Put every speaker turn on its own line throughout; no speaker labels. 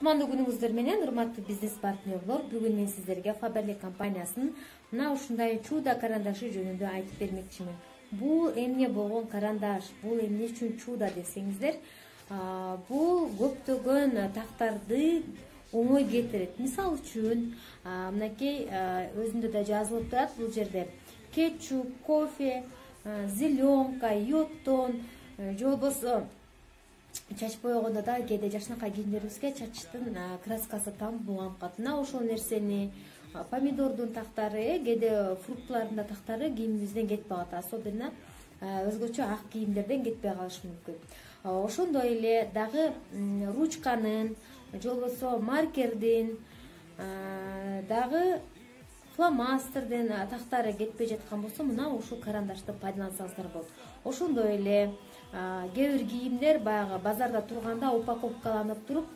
Кутмандуу күнүңүздөр менен, урматтуу бизнес партнерлор. Бүгүн мен сиздерге Faberlic компаниясынын мына ушундай чуда карандашы жөнүндө айтып бермекчимин. Бул эмне болгон карандаш, бул эмне үчүн чуда десеңиздер, бул көптөгөн тактарды оңой кетирет. Мисалы үчүн, мынакей өзүндө да жазылып турат бул жерде. Кетчуп, кофе, зеленка, йоддон, же болбосо чач боегондо да кээде жакшынакай кийимдерибизге чачтын краскасы тамып булганып калат. Мына ошол нерсени помидордун тактары, кээде фруктлардын да тактары кийимибизден кетпей калат. Особенно өзгөчө ак кийимдерден кетпей калышы мүмкүн. Ошондой эле дагы ручканын, же болбосо маркердин, дагы фломастердин тактары кетпей жаткан болсо, мына ушул карандашты пайдалансаңыздар болот. Ошондой эле кээ бир кийимдер баягы базарда турганда упаковкаланып туруп,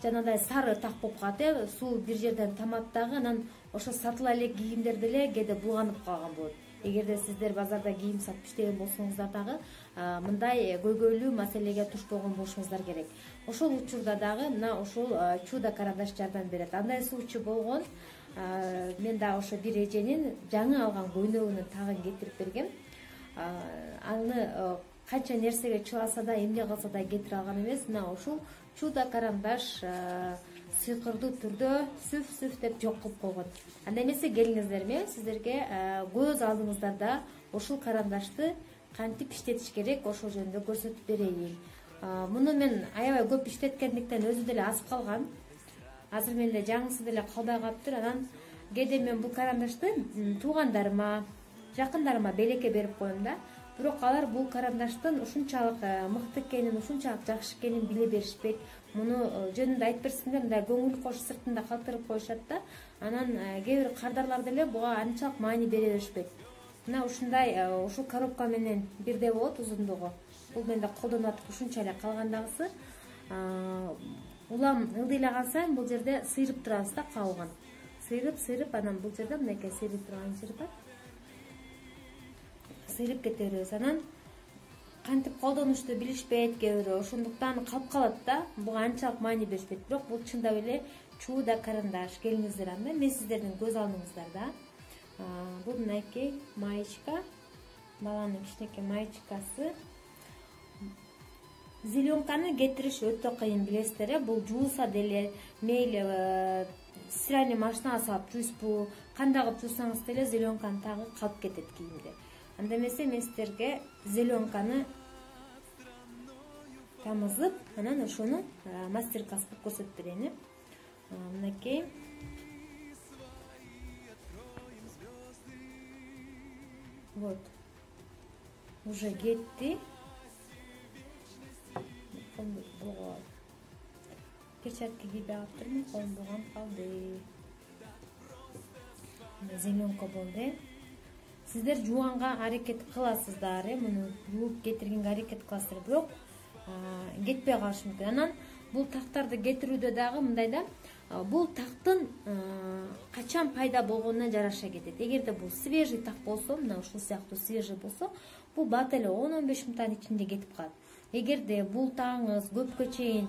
жанагындай сары так болуп калат, суу бир жерден тамат дагы, анан ошо сатыла элек кийимдер деле кээде булганып калган болот. Эгерде сиздер базарда кийим сатып иштеген болсоңуздар дагы мындай көйгөйлүү маселеге туш болгон болушуңуздар керек. Ошол учурда дагы мына ошол чуда карандаш жардам берет. Андай случай болгон, мен дагы ошо бир эженин жаңы алган көйнөгүнүн тагын кетирип бергем. Аны канча нерсеге чыласа да, эмне кылса да кетире алган эмес. Мына ушул чуда карандаш сыйкырдуу түрдө сүф деп жок кылып койгон. Анда эмесе келиңиздер, мен сиздерге көз алдыңыздарда ушул карандашты кантип иштетиш керек, ошол жөнүндө көрсөтүп берейин. Муну мен аябай көп иштеткендиктен өзү деле азып калган. Азыр менде жаңысы деле калбай калыптыр. Анан кээде мен бул карандашты туугандарыма, жакындарыма белекке берип коем да. Бирок алар бул карандаштын ушунчалык мыкты экенин, ушунчалык жакшы экенин биле беришпейт. Муну жөнүндө айтып берсеңдер, мындай көңүл кош сыртында калтырып коюшат да. Анан кээ бир кардарлар деле буга анчалык маани бере беришпейт. Мына ушундай ушул коробка менен бирдей болот узундугу. Бул менде колдонуп атып ушунча эле калгандагысы. Улам ылдыйлаган сайын бул жерде сыйрып турабыз да, кабыгын. Сыйрып, анан бул жерде мынакей сыйрып турган жер бар. Сыйрып кете беребиз. Анан кантип колдонушту билишпейт кээ бирөө, ошондуктан калып калат да. Буга анчалык маани беришпейт. Бирок бул чындап эле чуда карандаш. Келиңиздер анда, мен сиздердин көз алдыңыздарда. Бул мынакей маечка, баланын кичинекей маечкасы. Зеленканы кетириш өтө кыйын, билесиздер, бул жууса деле, мейли стиральный машинага салып жуйсупу, кандай кылып жуусаңыз деле зеленканы тагы калып кетет кийимде. Анда эмесе мен сиздерге зеленканы тамызып, анан ошону мастер-класс кылып көрсөтүп берейин. Мынакей вот уже кетти. Перчатка кийбей алыптырмын, колум булганып калды. Зеленка болду. Сиздер жууганга аракет кыласыздар, муну жууп кетиргенге аракет кыласыздар, бирок кетпей калышы мүмкүн. Анан бул тактарды кетирүүдө дагы мындай да, бул тактын качан пайда болгонуна жараша кетет. Эгерде бул свежий так болсо, мына ушул сыяктуу свежий болсо, бул бат эле 10-15 мүнөттүн ичинде кетип калат. Эгерде бул тагыңыз көпкө чейин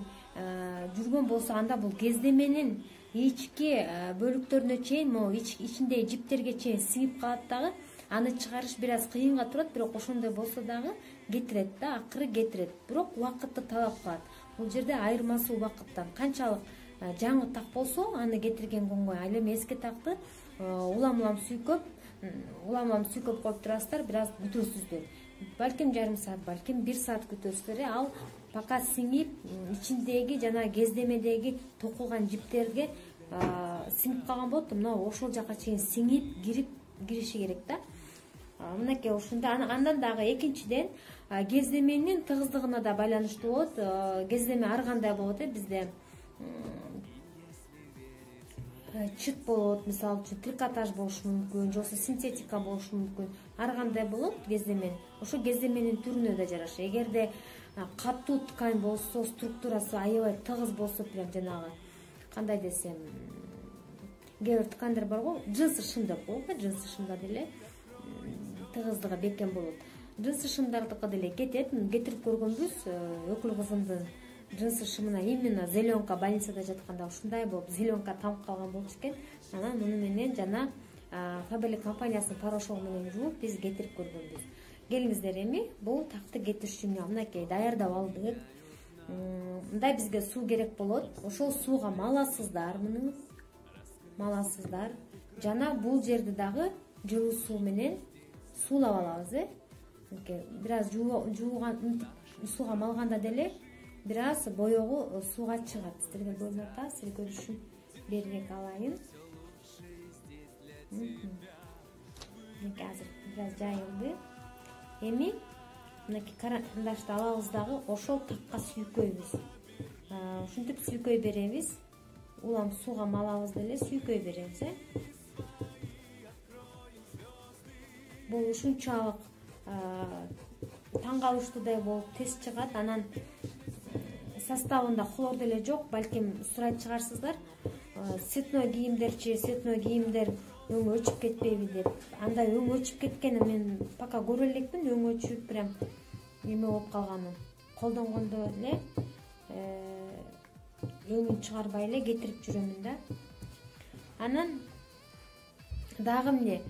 жүргөн болсо, анда бул кездеменин ички бөлүктөрүнө чейин, могу ичиндеги жиптерге чейин сиңип калат дагы. Аны чыгарыш бир аз кыйынга турат, бирок ошондой болсо дагы кетирет да, акыры кетирет. Бирок убакытты талап кылат. Бул жерде айырмасы убакыттан. Канчалык жаңы так болсо, аны кетирген оңой. Ал эми эски такты улам-улам сүйкөп коюп турасыздар, бир аз күтөсүздөр. Балким жарым саат, балким 1 саат күтөсүздөр. Ал пока сиңип, ичиндеги жана кездемедеги токулган жиптерге сиңип калган болот. Мына ошол жака чейин сиңип кириши керек да. Мынакей ушунда. Андан дагы экинчиден кездеменин тыгыздыгына да байланыштуу болот. Кездеме ар кандай болот, бизде чыт болот, мисалы үчүн трикотаж болушу мүмкүн, же болбосо синтетика болушу мүмкүн. Ар кандай болот кездемен. Ошо кездеменин түрүнө да жараша. Эгерде катуу ткань болсо, структурасы аябай тыгыз болсо, прям жанагы кандай десем, кээ бир ткандар бар го, джинсы шым деп коет, джинсы шымда деле тыгыздыгы бекем болот. Джинсы шымдардыкы деле кетет. Кетирип көргөнбүз, өкүл кызымдын жынсы шымына именно зеленка больницада жатканда ушундай болуп зеленка тамып калган болчу экен. Анан муну менен жана Faberlic компаниясынын порошогу менен жууп биз кетирип көргөнбүз. Келиңиздер эми бул такты кетириш үчүн мынакей даярдап алдык. Мындай бизге суу керек болот. Ошол сууга маласыздар, муну маласыздар. Жана бул жерди дагы жылуу суу менен суулап алабыз, Бираз жууган сууга малганда деле бираз боёгу сууга чыгат. Силерге көрүнүп атат, силер көрүш үчүн берирээк алайын. Азыр бираз жайылды. Эми мынакей карандашты алабыз дагы ошол такка сүйкөйбүз. Ушинтип сүйкөй беребиз. Улам сууга малабыз деле сүйкөй беребиз, Бул ушунчалык таң калыштуудай болуп тез чыгат. Анан составында хлор деле жок, балким сурайт чыгарсыздар. Цветной кийимдерчи, цветной кийимдер өң өчүп кетпейби деп. Андай өң өчүп кеткени мен пока көрө элекмин, өң өчүп прям эме болуп калганын. Колдонгондо эле өңүн чыгарбай эле кетирип жүрөмүн да. Анан дагы эмне?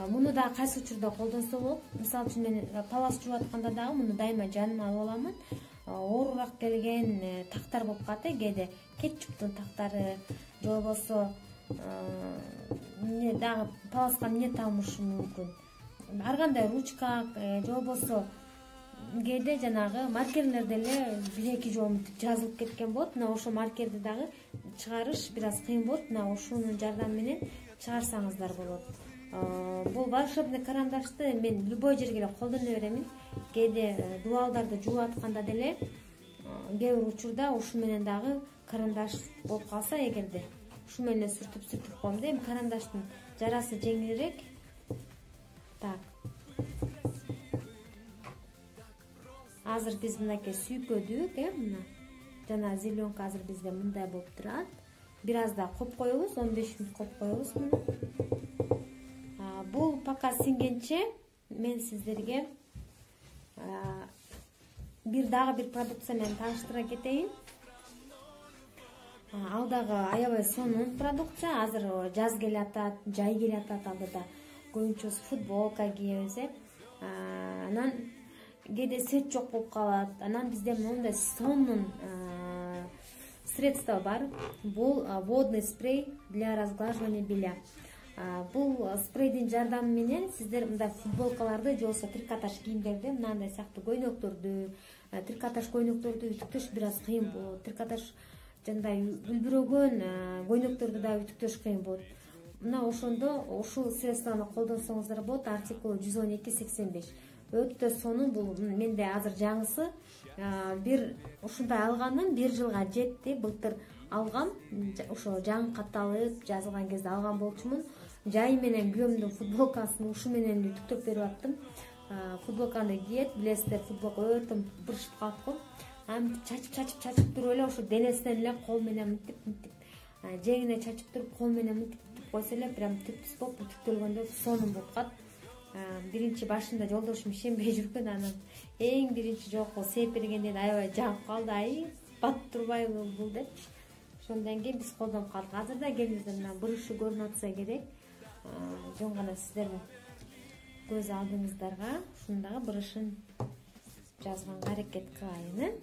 Муну да кайсы учурда колдонсо болот? Мисалы үчүн мен палас жууп атканда дагы муну дайыма жаныма алып аламын. Оорураак келген тактар болуп калат, кээде кетчуптун тактары, же болбосо эмне дагы паласка эмне тамышы мүмкүн. Ар кандай ручка, же болбосо кээде жанагы маркерлер деле 1-2 жолу мынтип жазылып кеткен болот. Мына ошо маркерди дагы чыгарыш бираз кыйын болот. Мына ушунун жардамы менен чыгарсаңыздар болот. Бул волшебный карандашты мен любой жерге эле колдоно беремин. Кээде дубалдарды жууп атканда деле кээ бир учурда ушу менен дагы карандаш болуп калса, эгерде ушу менен сүртүп коем да. Эми карандаштын жарасы жеңилирээк. Так. Азыр биз мынакей сүйкөдүк, мына. Жана зеленка азыр бизде мындай болуп турат. Бираз да коюп коебуз, 15 мүнөт коюп коебуз муну. Бул пока сиңгенче мен сиздерге дагы бир продукция менен тааныштыра кетейин. Ал дагы аябай сонун продукция. Азыр жаз келатат, жай келатат, алдыда көбүнчө футболка кийебиз. Анан кээде свет жок болуп калат. Анан бизде мондай сонун средство бар. Бул водный спрей для разглаживания белья. Бул спрейдин жардамы менен сиздер мындай футболкаларды же болбосо трикотаж кийимдерди, мындай сыяктуу көйнөктөрдү, трикотаж көйнөктөрдү үтүктөш бираз кыйын болот. Трикотаж жандай үлбүрөгөн көйнөктөрдү да үтүктөш кыйын болот. Мына ошондо ушул средствону колдонсоңуздар болот. Артикулу 112-85. Өтө сонун. Бул менде азыр жаңысы. Бир ушундай алганым 1 жылга жетти. Былтыр алгам. Ошо жаңы катталып жазылган кезде алган болчумун. Жай менен күйөөмдүн футболкасын ушу менен үтүктөп берип аттым. Футболканы кийет, билесиздер, футболка өтө бырышып калат го. Чачып туруп эле ошо денесинен эле кол менен мынтип жеңине чачып туруп кол менен мынтип койсо эле прям түп-түз болуп үтүктөлгөндө сонун болуп калат. Биринчи башында жолдошум ишенбей жүргөн, анан эң биринчи жолку сээп бергенде аябай жагып калды. Ай, батып турбайбы бул деп. Ошондон кийин биз колдонуп калдык. Азыр да келиңиздер, мына бырышы көрүнүп атса керек. Жөн гана сиздердин көз алдыңыздарга ушунун дагы бырышын жазганга аракет кылайын.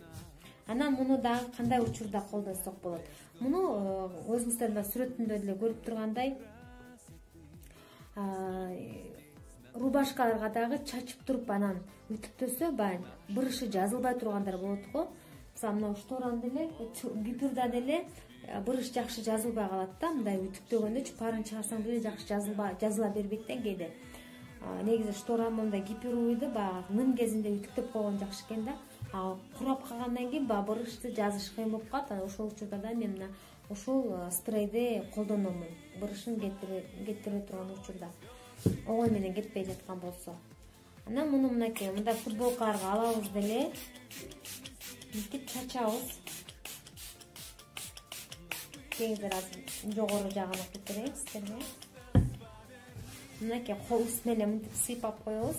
Анан муну дагы кандай учурда колдонсок болот? Муну өзүңүздөр мына сүрөтүндө деле көрүп тургандай рубашкаларга дагы чачып туруп анан үтүктөсө баягы бырышы жазылбай тургандар болот го. Мисалы мына штораны деле, гипюрда деле бырыш жакшы жазылбай калат да. Мындай үтүктөгөндө чупарын чыгарсаң деле жакшы жазыла бербейт да кээде. Негизи штораны мындай гипюрууйду баягы нын кезинде үтүктөп койгон жакшы экен да. Курап калгандан кийин баягы бырышты жазыш кыйын болуп калат. Ошол учурда да мен мына ошол спрейди колдономун. Бырышын кетире турган учурда. Огой менен кетпей жаткан болсо. Анан муну мынакей мындай футболкаларга алабыз деле. Мынтип чачабыз. Кээдир азыр жогору жагына кетирейин сиздерге. Мынакей кол үстүнө эле мынтип сыйпап коебуз.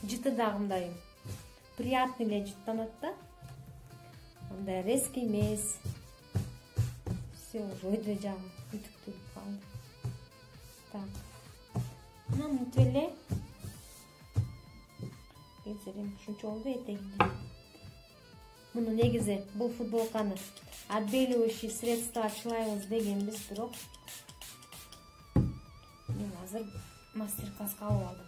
Жыты дагы мындай приятный эле жыттанат да. мындай резкий эмес. Все, уже өйдө жагы үтүктөлүп калды. Так. Мына мынтип эле. Эзерим ушунча болду этегинде. Муну негизи бул футболканы отбеливающий средство чылайбыз дегенбиз, бирок мен азыр мастер-класска алып алдым.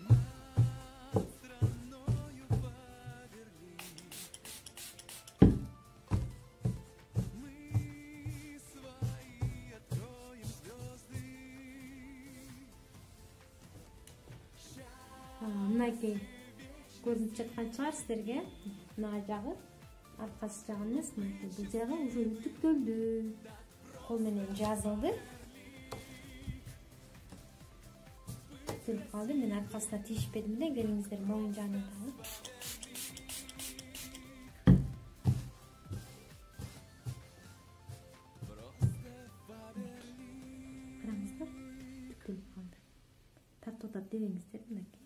Мынакей көрүнүп жаткан чыгар сиздерге. Мына жагы аркасы жагы эмес, мынакей бул жагы уже үтүктөлдү. Кол менен жазылды. Түтүлүп калды. Мен аркасына тийишпедим да, келиңиздер моюн жагын алып. Караңыздар, түтүлүп калды. Тартып атат дебеңиздер, мынакей.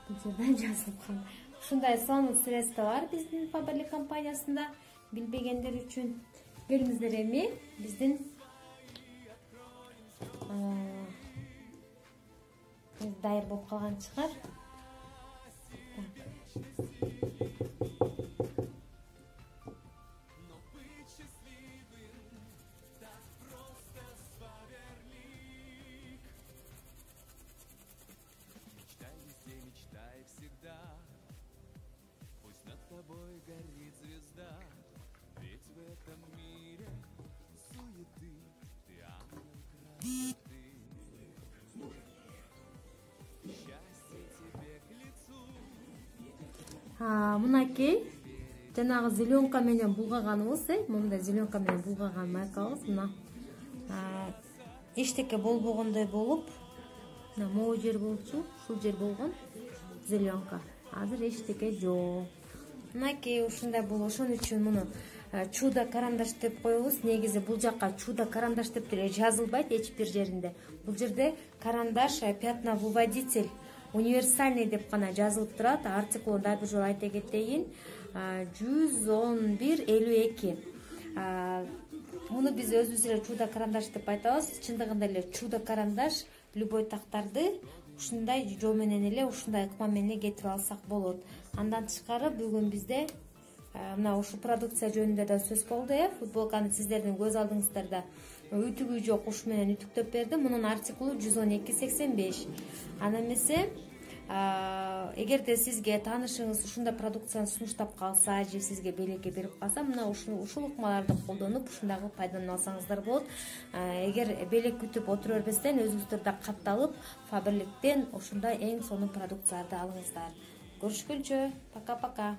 Бул жерден жазылып калды. Ушундай сонун средство бар биздин Faberlic компаниясында. Билбегендер үчүн келиңиздер, эми биздин дайыр болуп калган чыгар.
Тобой горит звезда, ведь в этом мире суеты, ты ангел красоты. Счастье тебе к лицу.
Мынакей жанагы зеленка менен булгаганыбыз, мындай зеленка менен булгаган маркабыз. Мына эчтеке болбогондой болуп, мына могу жер болчу, ушул жер болгон зеленка. Азыр эчтеке жок. Мынакей ушундай болуп, ошон үчүн муну чудо карандаш деп коебуз. Негизи бул жакка чудо карандаш деп деле жазылбайт эч бир жеринде. Бул жерде карандаш пятновыводитель универсальный деп гана жазылып турат. Артикулун дагы бир жолу айта кетейин. 111-52. Муну биз өзүбүз эле чудо карандаш деп айтабыз. Чындыгында эле чудо карандаш любой тактарды ушундай жол менен эле, ушундай ыкма менен эле кетирип алсак болот. Андан тышкары бүгүн бизде мына ушул продукция жөнүндө да сөз болду. Футболканы сиздердин көз алдыңыздарда үтүгү жок уш менен үтүктөп берди. Мунун артикулу 112-85. Ана эмесе, эгерде сизге таанышыңыз ушундай продукцияны сунуштап калса же сизге белекке берип калса, мына ушул ыкмаларды колдонуп ушундагы пайдаланып алсаңыздар болот. Эгер белек күтүп отура бербестен өзүңүздөр да катталып Faberlic'тен ушундай эң сонун продукцияларды алыңыздар. Görüşкөнчө, пока-пока.